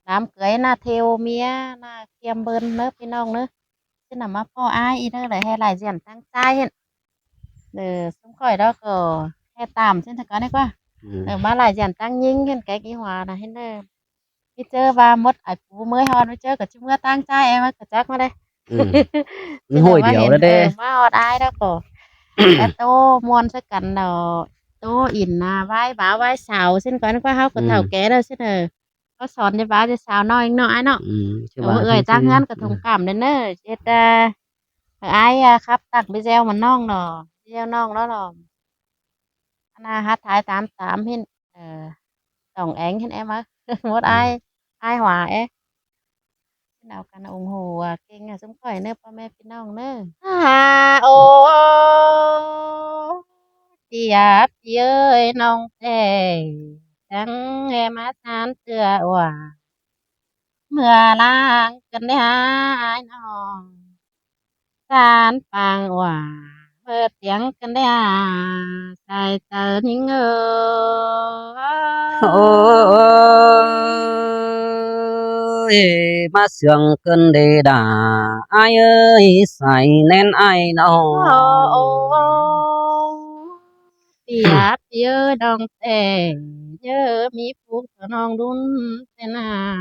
đám cưới là theo mía là kiêm bơn nữaพี่น้องเนอะchứ là màพ่ออ้ายอีเนอะเลยให้หลายเสียนตั้งใจเห็นสมข่อยđó cóให้ตามtrên thật cái quá Ừ. mà lại สียนตั้งยิงเห็นcái hòa là hết nè đi chơi và mất ai phú mới hòn mới chơi cả chúng ta tăng trai em cả chắc mà đây Ừ. chứ là Hồi mà điệu hiện đó đê. mà hòn ai đó có cái tô muôn sẽ cần nào tô in à vai báo vai xào xin có qua học của thảo Ừ. ké đâu xin có sòn cho báo cho xào nói nói nó Ừ. Chứ ở mọi bà người thêm chứ. tăng hơn có Ừ. thông cảm đến nữa chết ai khắp tặng video mà non nọ video non đó là anh hát thái tám tám hin tổng én hin em á một Ừ. ai hòa ấy nào cần ủng hộ kênh sống khỏe nữaพ่อแม่พี่น้องเนอะโอ้chị à chị ơi nông thề chẳng em hát than tựa hòa mưa lang cần đấy ai nó san phang hòa mưa tiếng cần đấy sai tờ những Ôi mà sương cơn đề đà ai ơi xài nên ai nào chị ơi đồng tề nhớ mi phúc non đun thế nào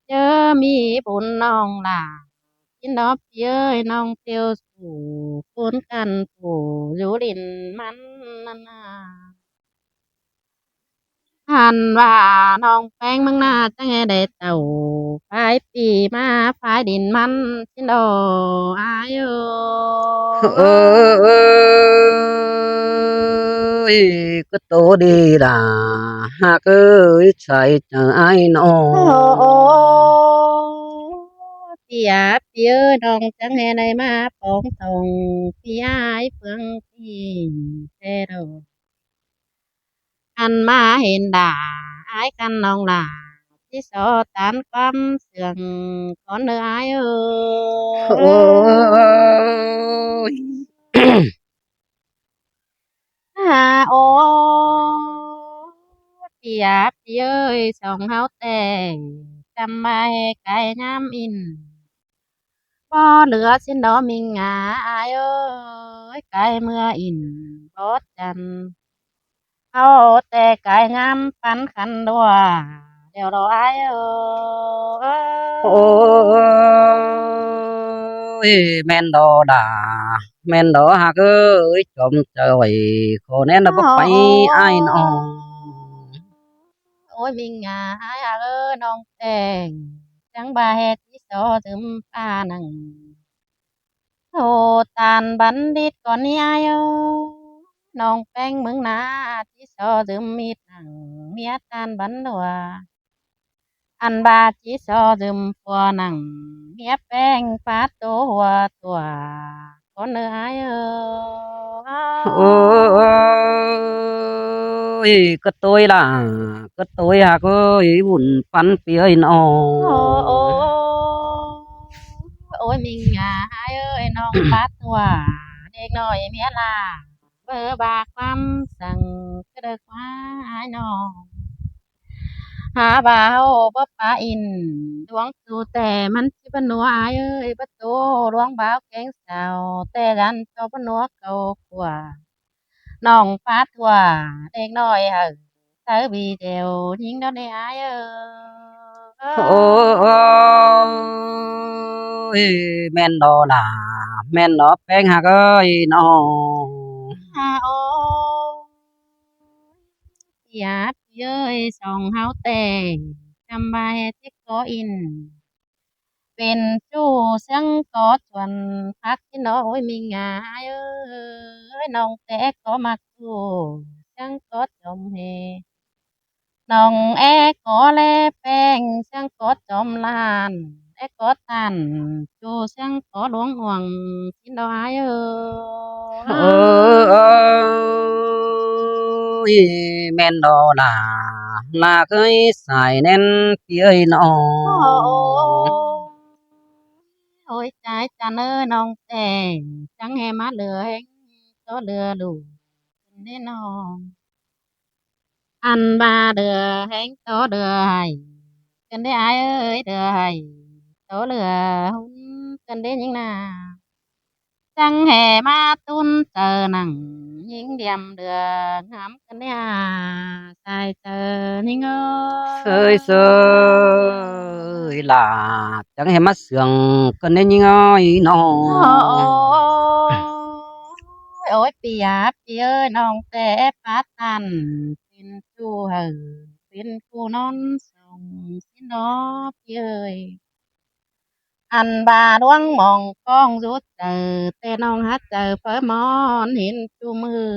nhớ mi bún non là chín đó chị ơi non tiêu phủ cuốn căn phủ rú đình mắn hàn và non phèn măng na chẳng nghe để tàu phải pì ma phải đình mắn chín đồ ai ơi cái tổ đi đà ha ơi chạy chờ ai nào chị à chị ơi đồng chẳng hè này mà bóng thòng chị ai phương chị thế đâu ăn mà hiện đà ai căn nông là chỉ sợ tán quăm sườn con nơi ai ôi ô chị à chị ơi sòng háo tè trăm mai cái nhám in có lửa xin đó mình ai ơi cái mưa in bót chân ao tè cái ngắm phắn khăn đùa đều đó ai ôi men đồ đà men đồ ha ơi chôm trời khổ nên nó bốc bay ai nó ôi mình ai nong tèng chẳng ba hết tí so dùm pa nằng thô tàn bắn đít con ai nong phèn mừng na tí so dùm mít nằng mía tan bắn đùa ăn ba chỉ so dùm phò nằng mía phèn phát tố hòa tòa con ơi ai ôi cái tôi ha ơi buồn phắn phía nó ôi mình ai ơi nong phát tòa để nói mía là bơ bạc lắm rằng cái đời quá ai nó hả bà hô bắp bà in đuông tu tèมันที่บ้านนัวอายเอ้ยประตูดวงบ่าวแกงสาวแต่กันเจ้าบ้านนัวเก่ากว่าน้องฟ้าทั่วเด็กน้อยเธอบีเดียวยิงđó này ai ôi men đó là men đó phèn ha ơi nó ô dạ ơi sòng háo tè trăm bài thích có in เป็นจู่เสียงก็ชวนพักที่น้อยมีงายน้องแต่ก็มักจู่เสียงก็จมเฮน้องแอก็แลแป้งเสียงก็จมลานแอก็ตันจู่เสียงก็หลวงห่วงที่น้อยôi men đó là cái xài nên phía nó ôi trái cha ơiน้องแต่จังแหมาเหลือเฮงก็เหลือลูกแน่นอน ăn ba đưa hén tó đưa hai กันได้อายเอ้ยเด้อให้โตเหลือหุ้นกันได้ยังนาจังแห่มาตุนเจอหนังยิงเดียมเดืองามกันได้อาใส่เจอยิงเอ้sơi sơi là chẳng hay mất sương cần nên như ngói nó โอ้โอ้ยเปียบเปียเอ้ยน้องแต่ปัดตันเป็นชู้เฮอเป็นผู้นอนส่งสินอพี่เอ้ย อันบาดวงมองกองรุดเจอแต่น้องฮัดเจอเฟอมอนเห็นจูมือ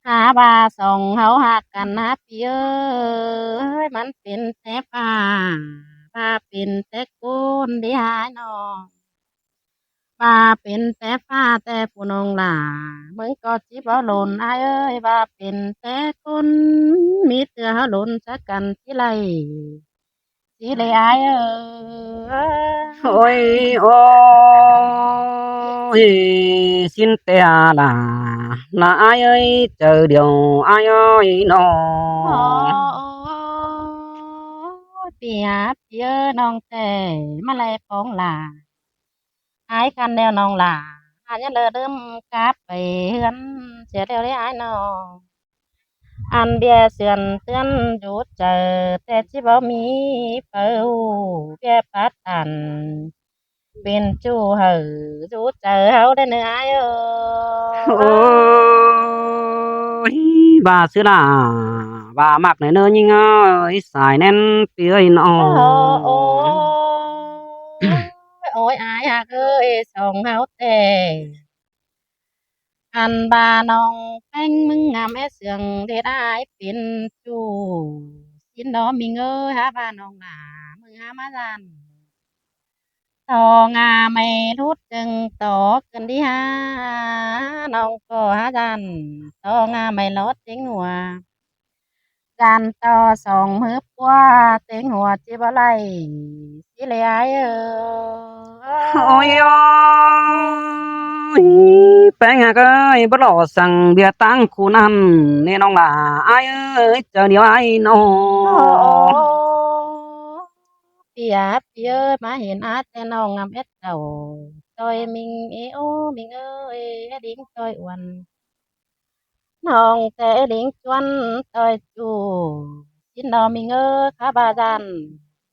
หาบาส่องเฮาหักกันนะพี่เอ้ยมันเป็นแต่ฟ้าฟ้าเป็นแต่กุนที่หายน้องฟ้าเป็นแต่ฟ้าแต่ผู้น้องหล่ามึงก็จิบเอาหล่นอายเอ้ยว่าเป็นแต่คนมีเตือเฮาหล่นสักกันที่ไรสิเลยอายเอ้ย ôi ôi xin tè là ai ơi chờ điều ai ơi โอ้ nó เปียเปียน้องแต่มาเลยปองหลาหายกันแล้วน้องหลาอาจจะเลยเริ่มกลับไปเฮือนเสียเดียวได้อายน้องอันเบียเสือนเตือนอยู่เจอแต่ที่บ่มีเป้าเบียปัดอันเป็นจู่เหออยู่เจอเฮาได้เนื้ออายเอ้ôi bà xưa là bà mặc này nơ nhưng ơi xài nên tươi nó โอ้โอ้โอ้ยอายหักเอ้ยส่งเฮาแต่ อันบาน้องแป้งมึงงามแม่เสืองเด็ดอายเป็นจูสินดอมิงเอ้ยหาบาน้องหนามึงหามาจันทองาไม่รุดจึงต่อเกินที่หาน้องก็หาจันทองาไม่ลดเต็งหัวจันต่อสองมือปัวเต็งหัวจิบอะไรสิเลยอายเออ ôi ôi bé nhà cái bất lộ rằng bia tăng khu năm nên ông là ai ơi chờ điều ai nó โอ้เปียเปียมาเห็นอาแต่น้องงามเอ็ดเต่าซอยมิงเอโอมิงเอ้ยดิ้งซอยอ้วนน้องแต่ดิ้งจวนซอยจูสินดอมิงเอ้ยขาบาจัน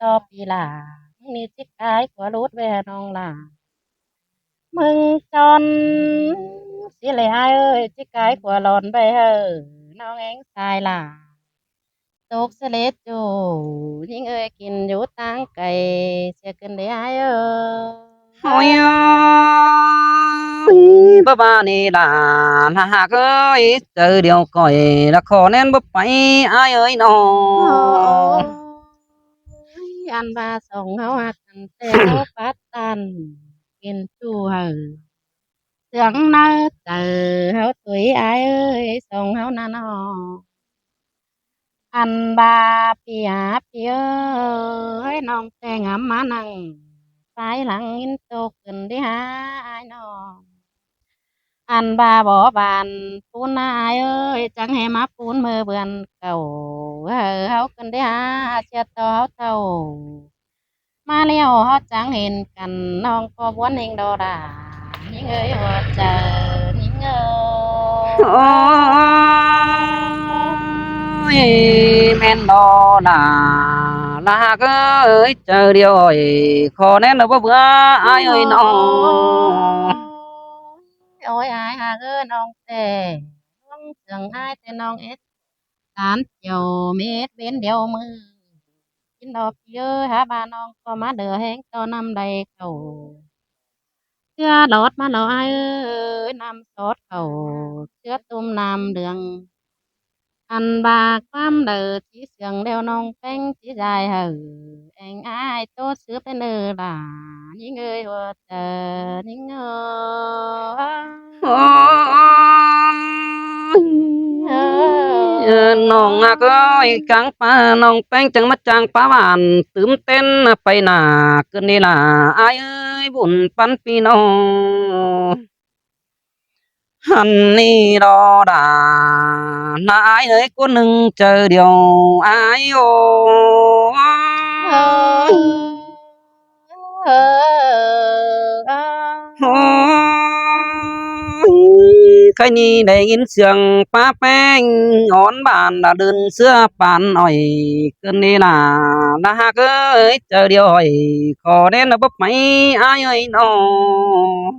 ต่อปีลามึงนี่จิกกายกว่ารูดแวน้องล่ะมึงจนสิเลยอายเอ้ยจิกกายกว่าหลอนไปเฮ้อน้องเอ็งตายล่ะ ตกเสลดอยู่ยิ่งเอ้ยกินอยู่ตั้งไก่เสียกันได้เออ ôi ôi bà bà này là hạ ơi chờ điều còi là khó nên bấp bay ai ơi nó อันบาส่งเขาหักกันแต่เขาปัดตันกินจู่เหอเสียงน่าเจอเขาตุยอายเอ้ยส่งเขานั่นออันบาเปียเปียเอ้ยน้องแต่งามมานั่งสายหลังอินโตขึ้นได้หาอายน้อง อันบาบ่บานปูนนายเอ้ยจังให้มาปูนมือเบือนเก่าเฮากันได้หาเชียดต่อเฮาเท่ามาเลี้ยวเฮาจังเห็นกันน้องก็บวนเองดอดายิ่งเอ้ยว่าเจอยิ่งเอ้ ôi men đó là ơi chờ điều ơi khó nên là bữa ai ơi nó โอ้ยอายหากน้องแต่น้องเสืองอายแต่น้องเอ็ดสารเจียวเม็ดเว้นเดียวมือกินดอกเยอะหาบาน้องก็มาเดือแห้งต่อนำใดเขา เสื้อลอดมาลอยเอ้ยน้ำสดเขาเสื้อตุ้มน้ำเดืองอันบากความเดือที่เสียงเดียวน้องแป้งที่ใจเหอเอ็งอายโตซื้อเป็นเดือบ่ายิ่งเอ้ยว่าเจอยิ่งเอ้น้องก็กลางป่าน้องแป้งจังมาจางป่าหวานตื่มเต้นไปหนาเกินนี่ล่ะอายเอ้ยบุญปันพี่น้อง anh đi đo đà nãy ấy có nâng chờ điều ai ô ใครนี่ได้ยินเสียงป้าแป้งอ่อนบ้านเดินเสื้อปานอ้อยเกินนี่ล่ะนะฮะเอ้ยเจอเดียวอ้อยขอเด่นบ่ไหมอ้ายเอ้ยน้อง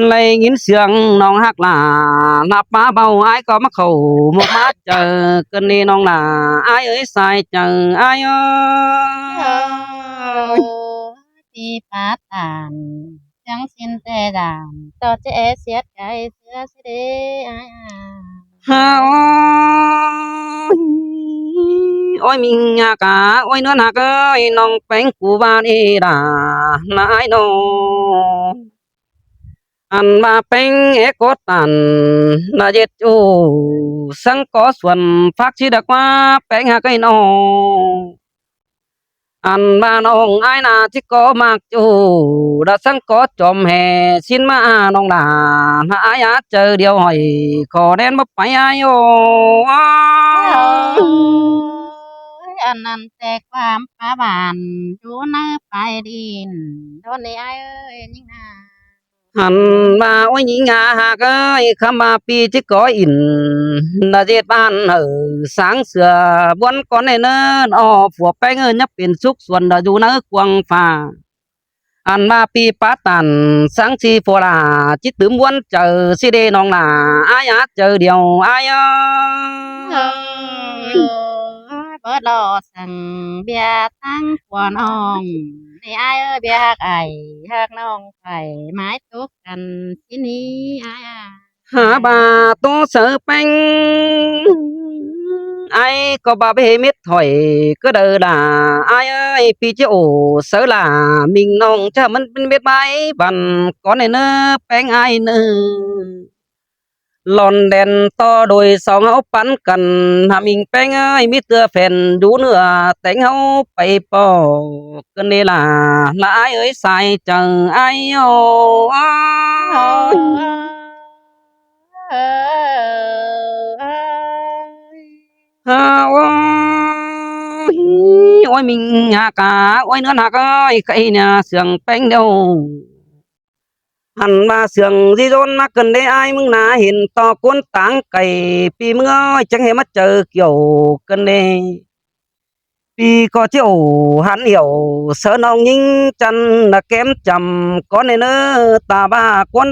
เลยยินเสียงน้องฮักหลานับมาเบาอ้ายก็มาเข้าหมกมาเจอเกินนี่น้องหลาอ้ายเอ้ยสายเจออ้ายเอ้ย ที่ปาตานจังสินแต่ดานต่อเจเสียใจเสือสิเดอ้ายฮาโอ้ยโอ้ยมิงยากาโอ้ยเนื้อหนักเอ้ยน้องแป้งกูบานเอดานายน้องอันมาเป็นเอกตันนาเจ็ดจูสังก็ส่วนฟักชีดักว่าแป้งหาไก่น้องอันบ้านน้องไอ้นาที่ก็มากจูดาสังก็จอมแห่ชินมาน้องดานาอายาเจอเดียวหอยขอแดนบ่ไปอายโออันนั้นแต่ความปาบานอยู่ในปลายดินโดนนี่อ้ายเอ้ยยิ่งนา หันมาโอ้ยหญิงาหากเอ้ยคำมาปีที่ก่ออินนาเจ็ดบ้านสางเสือบวนก่อนในเนินอ้อผัวแป้งยับเป็นสุขส่วนดาอยู่เนื้อกวางฟ้าอันมาปีปาตันสังสีโฟลาจิตตื่มวนเจอสิเดน้องนาอายาเจอเดียวอายเปิดรอสั่งเบียร์ตั้งกว่าน้องนี่อ้ายเอ้ยเบียร์ฮักไอ้ฮักน้องไปไม้ตุกกันที่นี้อ้ายหาบาตัวเสือแป้งไอ้ก็บาเบมิดถอยก็เดินด่าไอ้เอ้ยพี่เจ้าเสือล่ะมิงน้องจะมันเป็นเม็ดไม้บันก่อนในเนื้อแป้งไอ้เนื้อหลอนแดนต่อโดยสองเอาปันกันหามิงแป้งเอ้ยมีเตือแผ่นดูเนื้อแต่งเอาไปปอกกันนี่ล่ะละไอ้เอ้ยใส่จังไอ้โอ้ฮาโอ้ยโอ้ยมิงหากาโอ้ยเนื้อหนักเอ้ยใครเนี่ยเสียงแป้งเดียวหันมาเสียงที่โดนนักกันได้ไอ้มึงน่าเห็นต่อก้นต่างไก่ปีมึงเอ้ยจังเห็นมาเจอเกี่ยวกันเน่ปีก็เจ้าหันเหี่ยวเสือน้องยิงจันน่ะแก้มจำก้อนในเนื้อตาบ้าก้น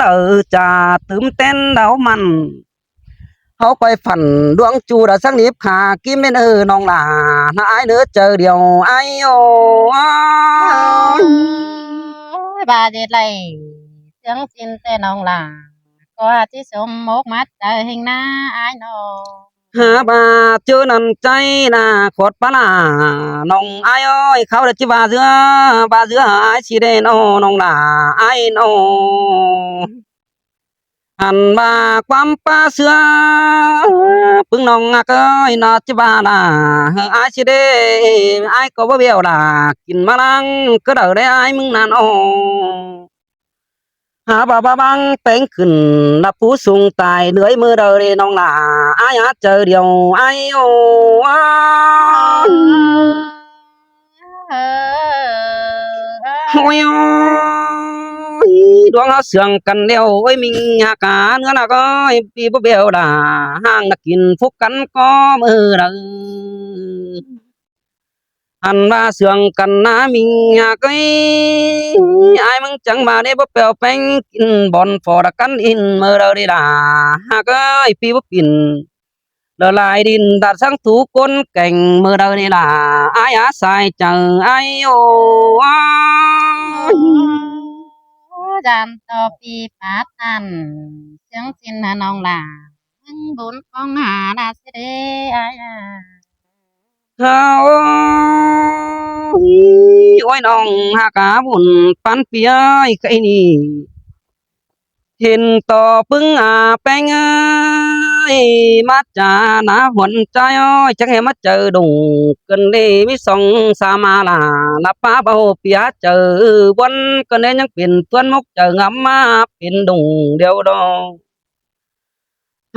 จ่าตื่มเต้นดาวมันเขาไปฝันดวงจูดสังนิบขากิมเนน้องหลาน้าไอ้เนื้อเจอเดียวไอ้โอบาเด็ดเลยเสียงสินแต่น้องลาก็ที่สมมกมัดเจอเฮงหน้าอ้ายน้องหาบาเจอนันใจนาขดปลาน้องไอ้อ้อยเขาได้จิบาเสือไอ้สิได้น้องหลาไอ้น้องอันบาความป้าเสือพึ่งน้องเอ้ยนาจิบานาไอ้สิเดไอ้ก็บ่เบี้ยวล่ะกินมาลังก็เด้อได้ไอ้มึงนั่นอ๋อหาบาบังเป่งขึ้นนับผู้สูงตายเหนื่อยมือเด้อเด้น้องล่ะไอ้หาเจอเดียวไอ้โอ้โอ้ยดวงเอาเสืองกันเดียวโอ้ยมิงหากาเนื้อน่ะก็ปีบ่เบี้ยวล่ะห้างนักกินฟุกกันก็มือเด้ออันว่าเสืองกันนะมิงหากไอ้มึงจังมาได้บ่เปียวแป้งกินบอนฟอดกันอินมือเด้อดิล่ะหากปีบ่ปิ่นละลายดินดัดสังถูก้นแก่งมือเด้อนี่ล่ะไอ้อาศัยจังไอ้โอ้จานต่อปีปาตันเสียงสินน้องลามึงบุญของหาดาสิเดอ้ายเฮาโอ้ยน้องหากาบุญปันเปียไอ้ไก่นี่เห็นต่อปึงแป้งเอ้ยมาจาหนาหวนใจอ้อยจังให้มาเจอดงกันได้มีสองสามาลาละป้าเบาเปียเจอวันกันได้ยังเป็นเพื่อนมกเจองำมาเป็นดงเดียวดอก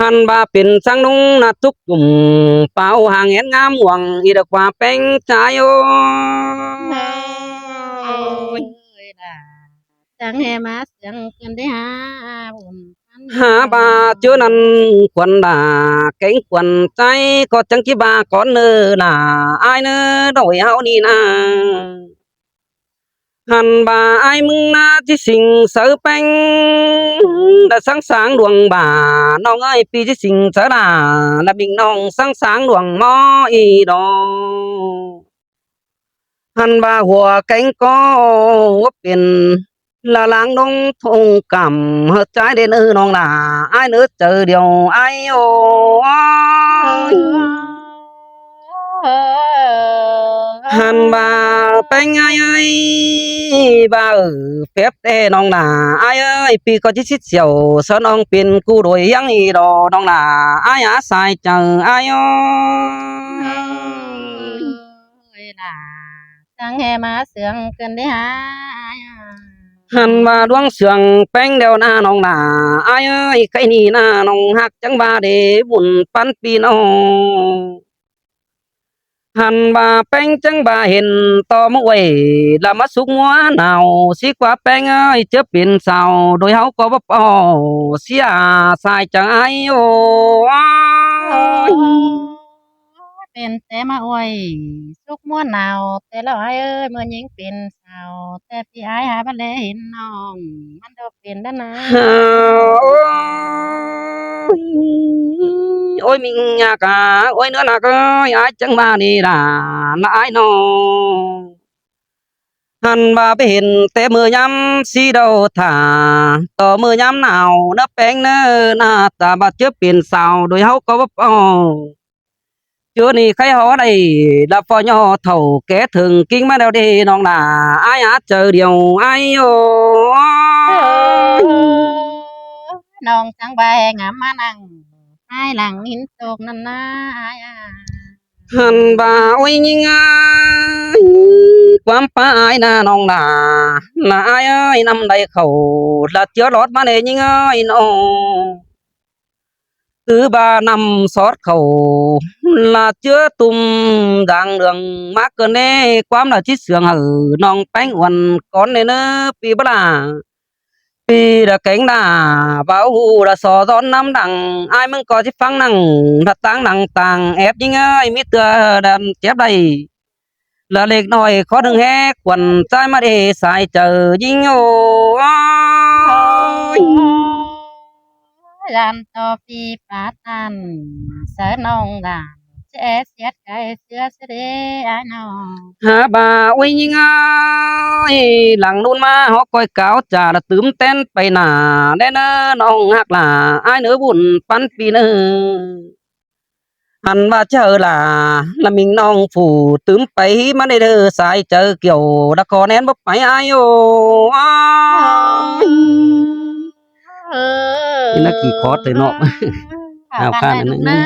หันบาเป็นสังนุงนาทุกกลุ่มเป่าห่างเห็นงามหวังอีดกว่าแป้งใจโอ้ยจังแหมาเสียงกันได้หาบุญ หาบาเจอนั้นควันด่าเก่งควันใจก็จังกี่บาก่อนเนอน่ะอายเนอโดยเฮานี่นะหันบาอายมึงนาที่สิ่งเสือแป้งđã sáng sáng luồng bàน้องเอ้ยปีที่สิ่งเสือด่าและบิงน้องsáng sáng luồng mออีดอหันบาหัวแก่งก็เป็นlà làng đông thôn cảm hợp trái đến ư non là ai nữa chờ điều ai ô hàn bà bánh ai ơi bà ở phép tê non là ai ơi pi có chít xỉu sơn ông pin cu đồi yang y đồ non là ai á sai chờ ai ô sang hè má sương cần đi há hàn bà đoang sương bánh đeo na non là ai ơi cái ni na non hạc chẳng bà để buồn pan pi nó hàn bà bánh chẳng bà hiện to mũi là mắt xúc múa nào xí qua bánh ơi chớp biển sao đôi háo có bắp xí sai chẳng ai ô เป็นแต่มาอวยสุกม่วนหนาวแต่ละอ้ายเอ้ยเมื่อหญิงเป็นสาวแต่พี่อ้ายหาบ่แลเห็นน้องมันบ่เป็นด้านนะ ôi mình nhà cả ôi nữa là coi ai chẳng ba đi là ai nó hàn bà bên té mưa nhắm xí đâu thả tò mưa nhắm nào nó bén nó na ta bà trước biển sao đôi hấu có bắp chưa ni khai hóa đây là phò nhỏ thầu kẻ thường kinh mà đâu đi non là ai á chờ điều ai ô น้องจังใบงามมานั่งอ้ายหลังหินตกนั่นนะอ้ายhàn bà ôi nhưng ai quám phá ai na non là ai ơi năm đây khẩu là chưa lót mà này nhưng ơi nó thứ ba năm xót khẩu là chưa tum đang đường mắc cơn nê quám là chít sườn hở non bánh quần con này nữa pi bả là pi là cánh đà bảo hù là sò gió năm đằng ai mừng có chiếc phăng nằng là tăng nằng tàng ép nhưng ơi mít tựa đàn chép đầy là lệch nói khó đừng hé quần trai mà để xài chờ dinh ô làm to phi phá tan sợ nông đàn sẽ xét cái xưa sẽ để ai nào hà bà ôi nhưng ai làng nôn mà họ coi cáo trà là tướm tên bày nà đen nông hạc là ai nữa buồn pan pi nữa hẳn bà chờ là mình nong phủ tướm bấy mà đây đơ sai chờ kiểu đã có nén bốc máy ai ô nó kỳ khó tới nọ เอากันได้ลูกนะ